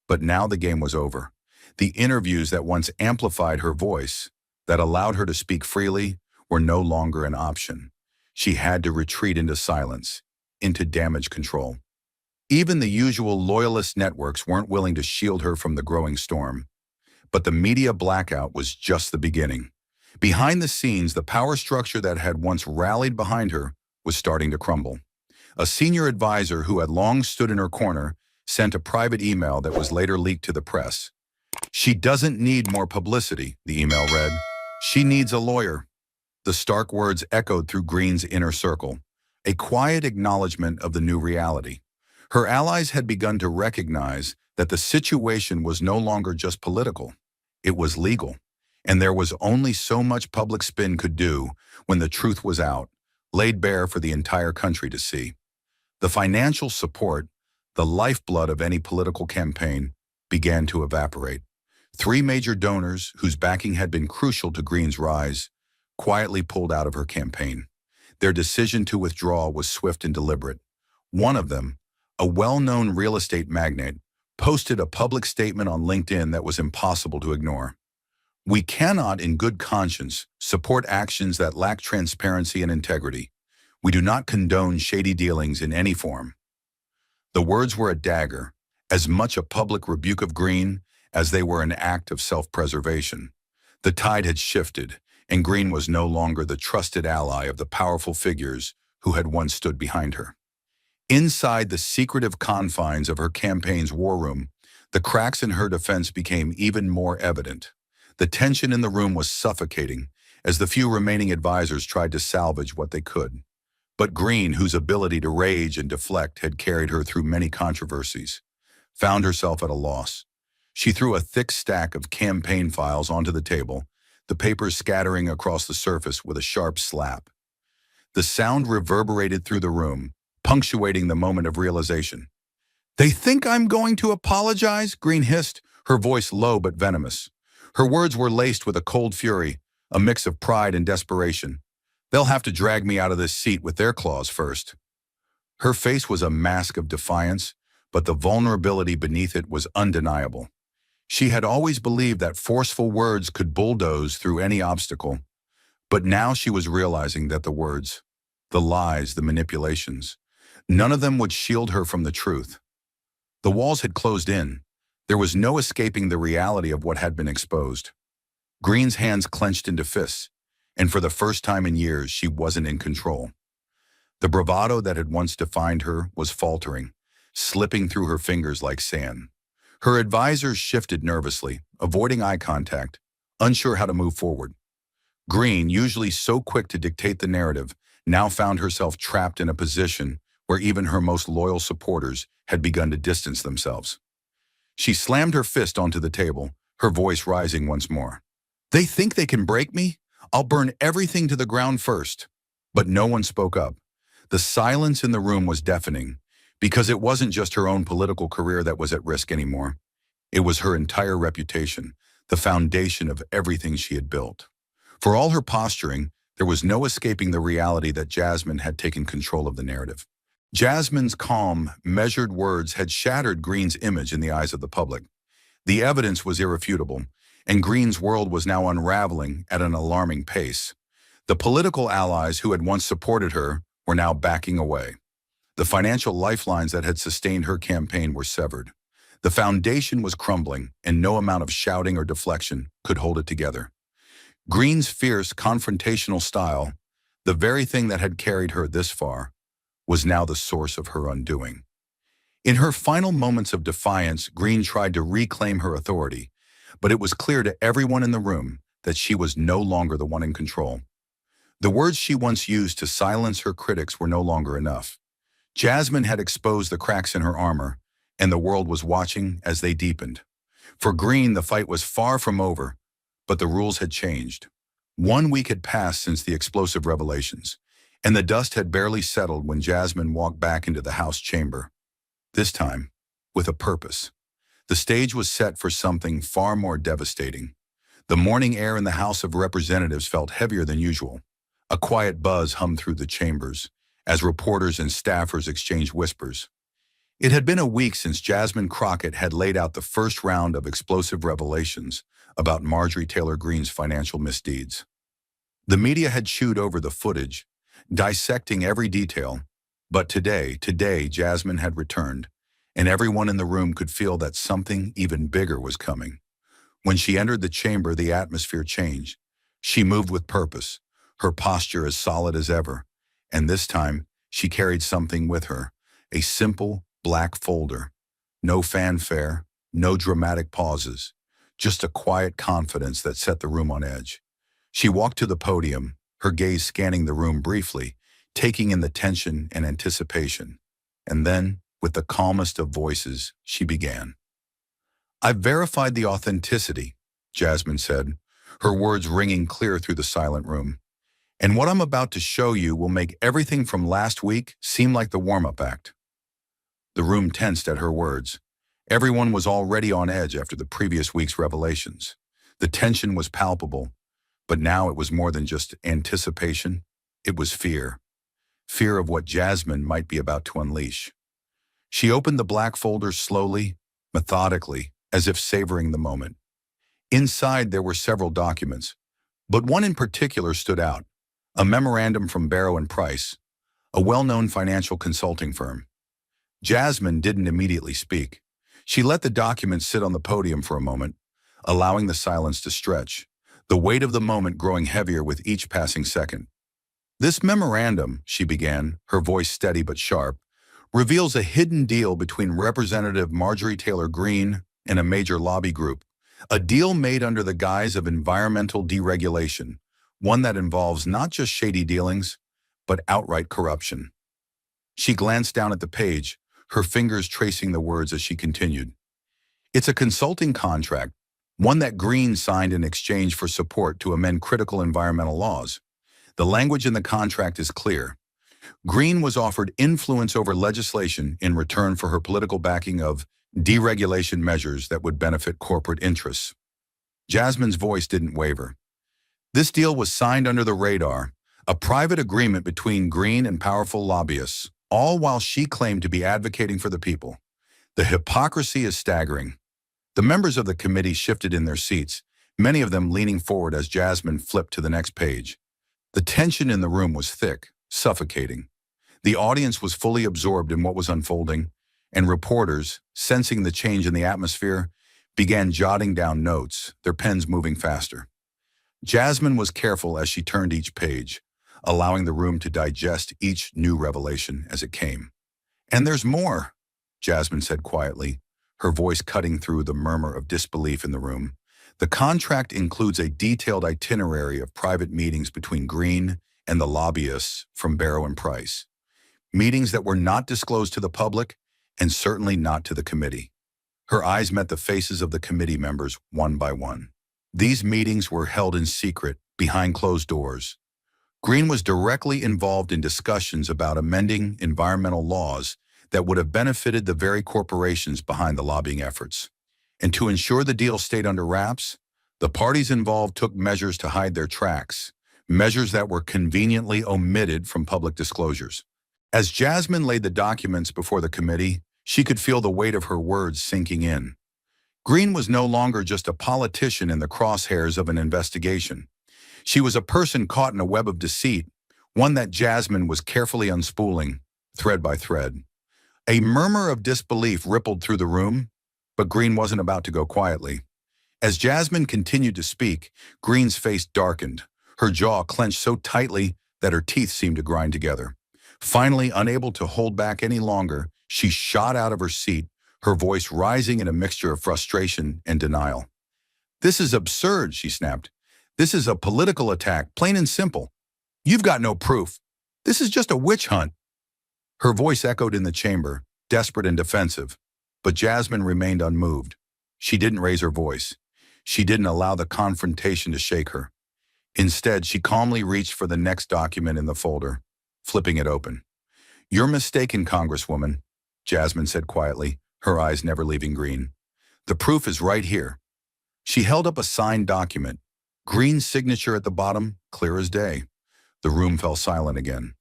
but now the game was over. The interviews that once amplified her voice, that allowed her to speak freely, were no longer an option. She had to retreat into silence, into damage control. Even the usual loyalist networks weren't willing to shield her from the growing storm. But the media blackout was just the beginning. Behind the scenes, the power structure that had once rallied behind her was starting to crumble. A senior advisor who had long stood in her corner sent a private email that was later leaked to the press. "She doesn't need more publicity," the email read. "She needs a lawyer." The stark words echoed through Greene's inner circle, a quiet acknowledgement of the new reality. Her allies had begun to recognize that the situation was no longer just political. It was legal, and there was only so much public spin could do when the truth was out, laid bare for the entire country to see. The financial support, the lifeblood of any political campaign, began to evaporate. Three major donors, whose backing had been crucial to Greene's rise, quietly pulled out of her campaign. Their decision to withdraw was swift and deliberate. One of them, a well-known real estate magnate, posted a public statement on LinkedIn that was impossible to ignore. "We cannot, in good conscience, support actions that lack transparency and integrity. We do not condone shady dealings in any form." The words were a dagger, as much a public rebuke of Greene as they were an act of self-preservation. The tide had shifted, and Greene was no longer the trusted ally of the powerful figures who had once stood behind her. Inside the secretive confines of her campaign's war room, the cracks in her defense became even more evident. The tension in the room was suffocating as the few remaining advisors tried to salvage what they could. But Greene, whose ability to rage and deflect had carried her through many controversies, found herself at a loss. She threw a thick stack of campaign files onto the table, the papers scattering across the surface with a sharp slap. The sound reverberated through the room, punctuating the moment of realization. "They think I'm going to apologize?" Greene hissed, her voice low but venomous. Her words were laced with a cold fury, a mix of pride and desperation. "They'll have to drag me out of this seat with their claws first." Her face was a mask of defiance, but the vulnerability beneath it was undeniable. She had always believed that forceful words could bulldoze through any obstacle, but now she was realizing that the words, the lies, the manipulations, none of them would shield her from the truth. The walls had closed in. There was no escaping the reality of what had been exposed. Greene's hands clenched into fists, and for the first time in years, she wasn't in control. The bravado that had once defined her was faltering, slipping through her fingers like sand. Her advisors shifted nervously, avoiding eye contact, unsure how to move forward. Greene, usually so quick to dictate the narrative, now found herself trapped in a position where even her most loyal supporters had begun to distance themselves. She slammed her fist onto the table, her voice rising once more. "They think they can break me? I'll burn everything to the ground first." But no one spoke up. The silence in the room was deafening, because it wasn't just her own political career that was at risk anymore. It was her entire reputation, the foundation of everything she had built. For all her posturing, there was no escaping the reality that Jasmine had taken control of the narrative. Jasmine's calm, measured words had shattered Greene's image in the eyes of the public. The evidence was irrefutable, and Greene's world was now unraveling at an alarming pace. The political allies who had once supported her were now backing away. The financial lifelines that had sustained her campaign were severed. The foundation was crumbling, and no amount of shouting or deflection could hold it together. Greene's fierce, confrontational style, the very thing that had carried her this far, was now the source of her undoing. In her final moments of defiance, Greene tried to reclaim her authority, but it was clear to everyone in the room that she was no longer the one in control. The words she once used to silence her critics were no longer enough. Jasmine had exposed the cracks in her armor, and the world was watching as they deepened. For Green, the fight was far from over, but the rules had changed. 1 week had passed since the explosive revelations, and the dust had barely settled when Jasmine walked back into the House chamber. This time, with a purpose. The stage was set for something far more devastating. The morning air in the House of Representatives felt heavier than usual. A quiet buzz hummed through the chambers as reporters and staffers exchanged whispers. It had been a week since Jasmine Crockett had laid out the first round of explosive revelations about Marjorie Taylor Greene's financial misdeeds. The media had chewed over the footage, dissecting every detail, but today, Jasmine had returned, and everyone in the room could feel that something even bigger was coming. When she entered the chamber, the atmosphere changed. She moved with purpose, her posture as solid as ever, and this time she carried something with her, a simple black folder. No fanfare, no dramatic pauses, just a quiet confidence that set the room on edge. She walked to the podium, her gaze scanning the room briefly, taking in the tension and anticipation. And then, with the calmest of voices, she began. "I've verified the authenticity," Jasmine said, her words ringing clear through the silent room. "And what I'm about to show you will make everything from last week seem like the warm-up act." The room tensed at her words. Everyone was already on edge after the previous week's revelations. The tension was palpable, but now it was more than just anticipation. It was fear. Fear of what Jasmine might be about to unleash. She opened the black folder slowly, methodically, as if savoring the moment. Inside there were several documents, but one in particular stood out. A memorandum from Barrow and Price, a well-known financial consulting firm. Jasmine didn't immediately speak. She let the document sit on the podium for a moment, allowing the silence to stretch, the weight of the moment growing heavier with each passing second. "This memorandum," she began, her voice steady but sharp, "reveals a hidden deal between Representative Marjorie Taylor Greene and a major lobby group, a deal made under the guise of environmental deregulation, one that involves not just shady dealings, but outright corruption." She glanced down at the page, her fingers tracing the words as she continued. "It's a consulting contract, one that Greene signed in exchange for support to amend critical environmental laws. The language in the contract is clear. Greene was offered influence over legislation in return for her political backing of deregulation measures that would benefit corporate interests." Jasmine's voice didn't waver. "This deal was signed under the radar, a private agreement between Greene and powerful lobbyists, all while she claimed to be advocating for the people. The hypocrisy is staggering." The members of the committee shifted in their seats, many of them leaning forward as Jasmine flipped to the next page. The tension in the room was thick, suffocating. The audience was fully absorbed in what was unfolding, and reporters, sensing the change in the atmosphere, began jotting down notes, their pens moving faster. Jasmine was careful as she turned each page, allowing the room to digest each new revelation as it came. "And there's more," Jasmine said quietly, her voice cutting through the murmur of disbelief in the room. "The contract includes a detailed itinerary of private meetings between Greene and the lobbyists from Barrow and Price. Meetings that were not disclosed to the public and certainly not to the committee." Her eyes met the faces of the committee members one by one. These meetings were held in secret, behind closed doors. Greene was directly involved in discussions about amending environmental laws that would have benefited the very corporations behind the lobbying efforts. And to ensure the deal stayed under wraps, the parties involved took measures to hide their tracks, measures that were conveniently omitted from public disclosures. As Jasmine laid the documents before the committee, she could feel the weight of her words sinking in. Greene was no longer just a politician in the crosshairs of an investigation. She was a person caught in a web of deceit, one that Jasmine was carefully unspooling, thread by thread. A murmur of disbelief rippled through the room, but Greene wasn't about to go quietly. As Jasmine continued to speak, Greene's face darkened, her jaw clenched so tightly that her teeth seemed to grind together. Finally, unable to hold back any longer, she shot out of her seat, her voice rising in a mixture of frustration and denial. "This is absurd," she snapped. This is a political attack, plain and simple. You've got no proof. This is just a witch hunt. Her voice echoed in the chamber, desperate and defensive. But Jasmine remained unmoved. She didn't raise her voice. She didn't allow the confrontation to shake her. Instead, she calmly reached for the next document in the folder, flipping it open. "You're mistaken, Congresswoman," Jasmine said quietly, her eyes never leaving Green. "The proof is right here." She held up a signed document, Green's signature at the bottom, clear as day. The room fell silent again.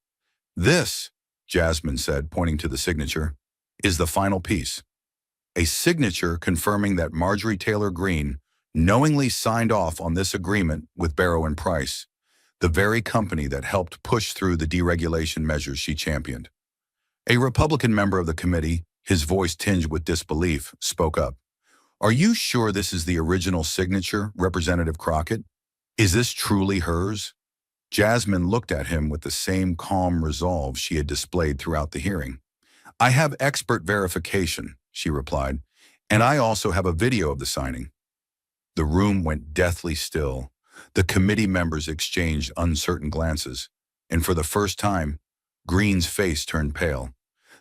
"This," Jasmine said, pointing to the signature, "is the final piece. A signature confirming that Marjorie Taylor Greene knowingly signed off on this agreement with Barrow and Price, the very company that helped push through the deregulation measures she championed." A Republican member of the committee, his voice tinged with disbelief, spoke up. "Are you sure this is the original signature, Representative Crockett? Is this truly hers?" Jasmine looked at him with the same calm resolve she had displayed throughout the hearing. "I have expert verification," she replied, "and I also have a video of the signing." The room went deathly still. The committee members exchanged uncertain glances, and for the first time, Green's face turned pale.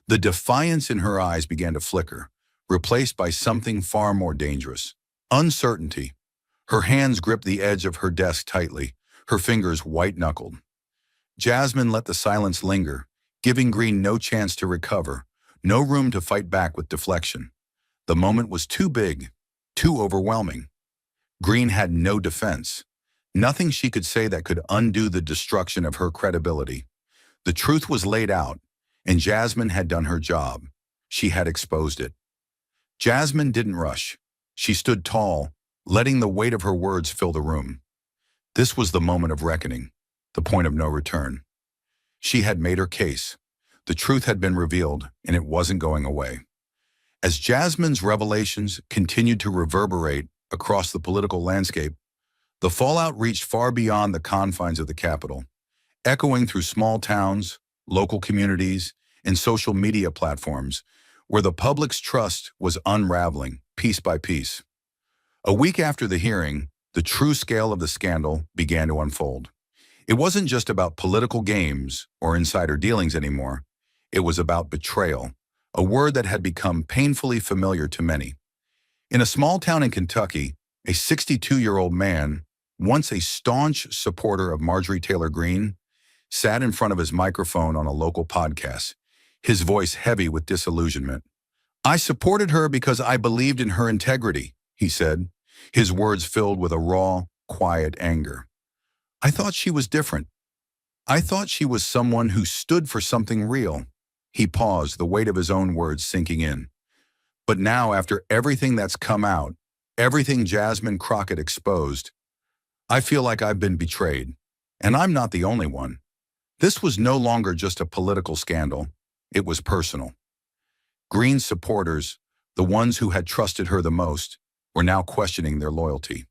The defiance in her eyes began to flicker, replaced by something far more dangerous: uncertainty. Her hands gripped the edge of her desk tightly, her fingers white-knuckled. Jasmine let the silence linger, giving Green no chance to recover, no room to fight back with deflection. The moment was too big, too overwhelming. Green had no defense, nothing she could say that could undo the destruction of her credibility. The truth was laid out, and Jasmine had done her job. She had exposed it. Jasmine didn't rush. She stood tall, letting the weight of her words fill the room. This was the moment of reckoning, the point of no return. She had made her case. The truth had been revealed, and it wasn't going away. As Jasmine's revelations continued to reverberate across the political landscape, the fallout reached far beyond the confines of the Capitol, echoing through small towns, local communities, and social media platforms where the public's trust was unraveling piece by piece. A week after the hearing, the true scale of the scandal began to unfold. It wasn't just about political games or insider dealings anymore. It was about betrayal, a word that had become painfully familiar to many. In a small town in Kentucky, a 62-year-old man, once a staunch supporter of Marjorie Taylor Greene, sat in front of his microphone on a local podcast, his voice heavy with disillusionment. "I supported her because I believed in her integrity," he said, his words filled with a raw, quiet anger. "I thought she was different. I thought she was someone who stood for something real." He paused, the weight of his own words sinking in. "But now, after everything that's come out, everything Jasmine Crockett exposed, I feel like I've been betrayed. And I'm not the only one." This was no longer just a political scandal. It was personal. Green's supporters, the ones who had trusted her the most, were now questioning their loyalty.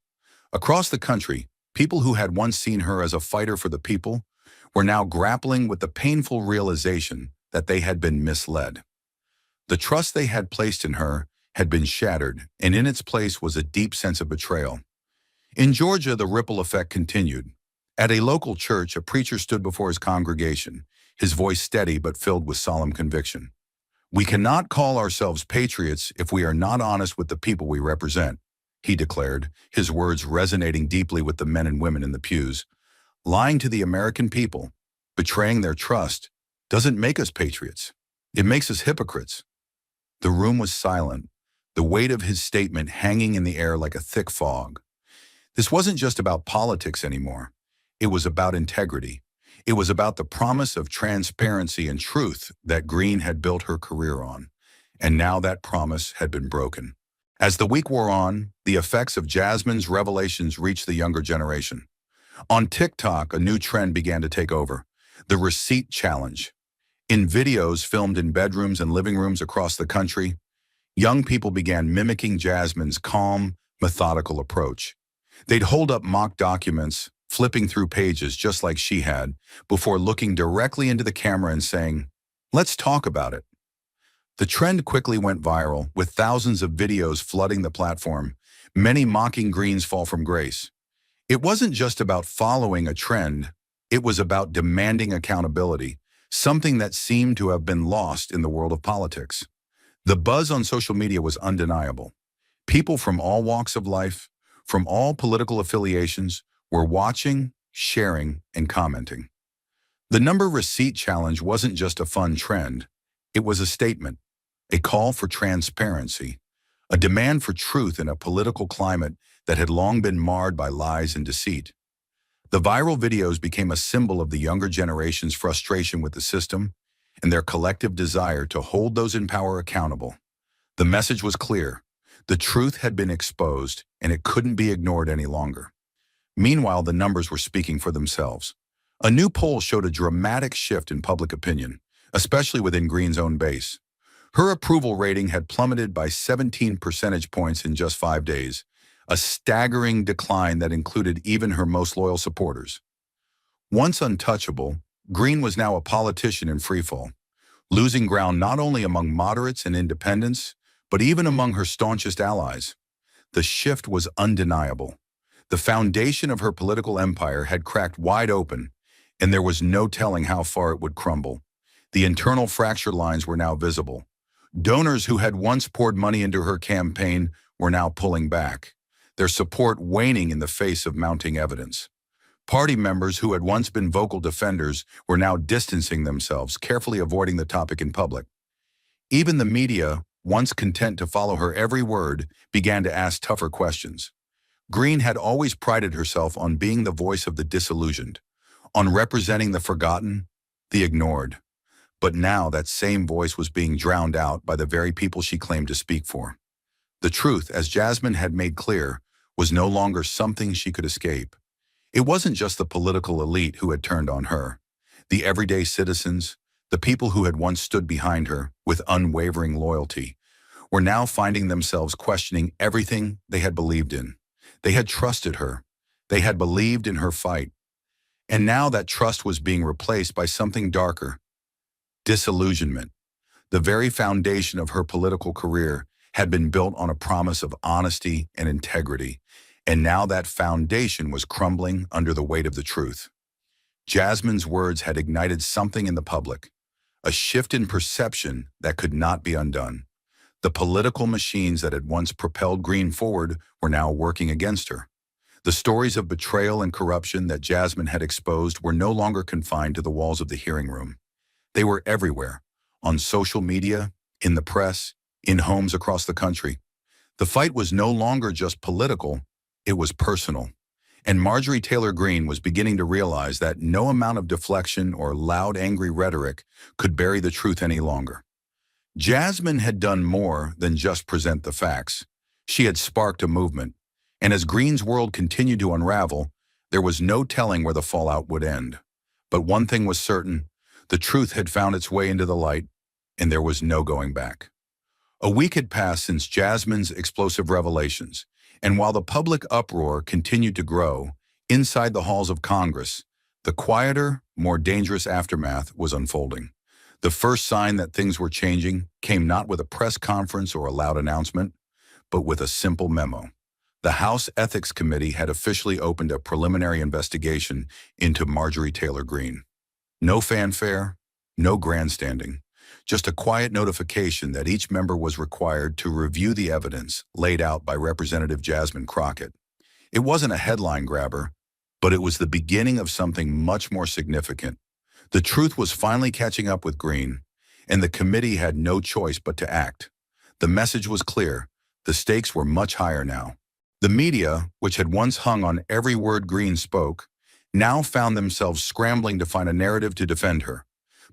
Across the country, people who had once seen her as a fighter for the people were now grappling with the painful realization that they had been misled. The trust they had placed in her had been shattered, and in its place was a deep sense of betrayal. In Georgia, the ripple effect continued. At a local church, a preacher stood before his congregation, his voice steady but filled with solemn conviction. "We cannot call ourselves patriots if we are not honest with the people we represent," he declared, his words resonating deeply with the men and women in the pews. "Lying to the American people, betraying their trust, doesn't make us patriots. It makes us hypocrites." The room was silent, the weight of his statement hanging in the air like a thick fog. This wasn't just about politics anymore. It was about integrity. It was about the promise of transparency and truth that Greene had built her career on. And now that promise had been broken. As the week wore on, the effects of Jasmine's revelations reached the younger generation. On TikTok, a new trend began to take over: the receipt challenge. In videos filmed in bedrooms and living rooms across the country, young people began mimicking Jasmine's calm, methodical approach. They'd hold up mock documents, flipping through pages just like she had, before looking directly into the camera and saying, "Let's talk about it." The trend quickly went viral, with thousands of videos flooding the platform, many mocking Greene's fall from grace. It wasn't just about following a trend, it was about demanding accountability, something that seemed to have been lost in the world of politics. The buzz on social media was undeniable. People from all walks of life, from all political affiliations, were watching, sharing, and commenting. The number receipt challenge wasn't just a fun trend. It was a statement, a call for transparency, a demand for truth in a political climate that had long been marred by lies and deceit. The viral videos became a symbol of the younger generation's frustration with the system and their collective desire to hold those in power accountable. The message was clear. The truth had been exposed, and it couldn't be ignored any longer. Meanwhile, the numbers were speaking for themselves. A new poll showed a dramatic shift in public opinion, especially within Green's own base. Her approval rating had plummeted by 17 percentage points in just 5 days, a staggering decline that included even her most loyal supporters. Once untouchable, Green was now a politician in freefall, losing ground not only among moderates and independents, but even among her staunchest allies. The shift was undeniable. The foundation of her political empire had cracked wide open, and there was no telling how far it would crumble. The internal fracture lines were now visible. Donors who had once poured money into her campaign were now pulling back, their support waning in the face of mounting evidence. Party members who had once been vocal defenders were now distancing themselves, carefully avoiding the topic in public. Even the media, once content to follow her every word, began to ask tougher questions. Green had always prided herself on being the voice of the disillusioned, on representing the forgotten, the ignored. But now that same voice was being drowned out by the very people she claimed to speak for. The truth, as Jasmine had made clear, was no longer something she could escape. It wasn't just the political elite who had turned on her. The everyday citizens, the people who had once stood behind her with unwavering loyalty, were now finding themselves questioning everything they had believed in. They had trusted her. They had believed in her fight. And now that trust was being replaced by something darker: disillusionment. The very foundation of her political career had been built on a promise of honesty and integrity, and now that foundation was crumbling under the weight of the truth. Jasmine's words had ignited something in the public, a shift in perception that could not be undone. The political machines that had once propelled Green forward were now working against her. The stories of betrayal and corruption that Jasmine had exposed were no longer confined to the walls of the hearing room. They were everywhere, on social media, in the press, in homes across the country. The fight was no longer just political, it was personal. And Marjorie Taylor Greene was beginning to realize that no amount of deflection or loud, angry rhetoric could bury the truth any longer. Jasmine had done more than just present the facts. She had sparked a movement. And as Green's world continued to unravel, there was no telling where the fallout would end. But one thing was certain: the truth had found its way into the light, and there was no going back. A week had passed since Jasmine's explosive revelations, and while the public uproar continued to grow, inside the halls of Congress, the quieter, more dangerous aftermath was unfolding. The first sign that things were changing came not with a press conference or a loud announcement, but with a simple memo. The House Ethics Committee had officially opened a preliminary investigation into Marjorie Taylor Greene. No fanfare, no grandstanding, just a quiet notification that each member was required to review the evidence laid out by Representative Jasmine Crockett. It wasn't a headline grabber, but it was the beginning of something much more significant. The truth was finally catching up with Greene, and the committee had no choice but to act. The message was clear. The stakes were much higher now. The media, which had once hung on every word Greene spoke, now found themselves scrambling to find a narrative to defend her.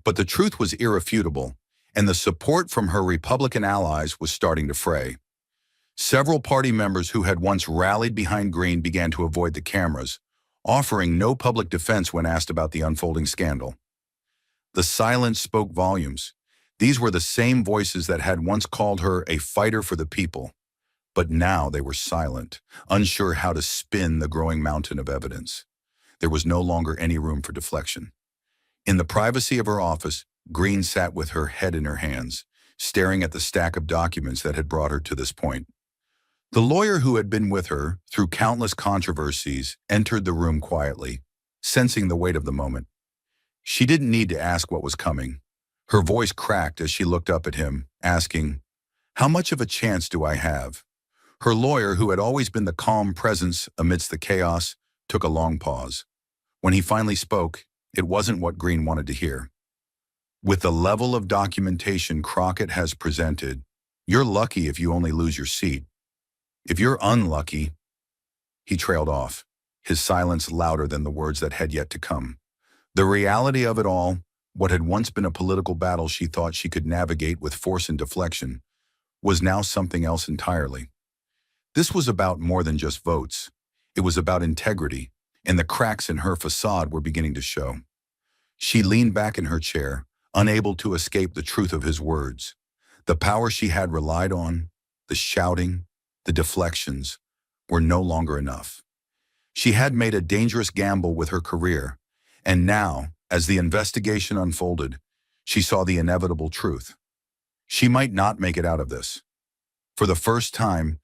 But the truth was irrefutable, and the support from her Republican allies was starting to fray. Several party members who had once rallied behind Greene began to avoid the cameras, offering no public defense when asked about the unfolding scandal. The silence spoke volumes. These were the same voices that had once called her a fighter for the people. But now they were silent, unsure how to spin the growing mountain of evidence. There was no longer any room for deflection. In the privacy of her office, Greene sat with her head in her hands, staring at the stack of documents that had brought her to this point. The lawyer who had been with her through countless controversies entered the room quietly, sensing the weight of the moment. She didn't need to ask what was coming. Her voice cracked as she looked up at him, asking, "How much of a chance do I have?" Her lawyer, who had always been the calm presence amidst the chaos, took a long pause. When he finally spoke, it wasn't what Green wanted to hear. "With the level of documentation Crockett has presented, you're lucky if you only lose your seat. If you're unlucky," he trailed off, his silence louder than the words that had yet to come. The reality of it all, what had once been a political battle she thought she could navigate with force and deflection, was now something else entirely. This was about more than just votes. It was about integrity, and the cracks in her facade were beginning to show. She leaned back in her chair, unable to escape the truth of his words. The power she had relied on, the shouting, the deflections, were no longer enough. She had made a dangerous gamble with her career, and now, as the investigation unfolded, she saw the inevitable truth. She might not make it out of this. For the first time,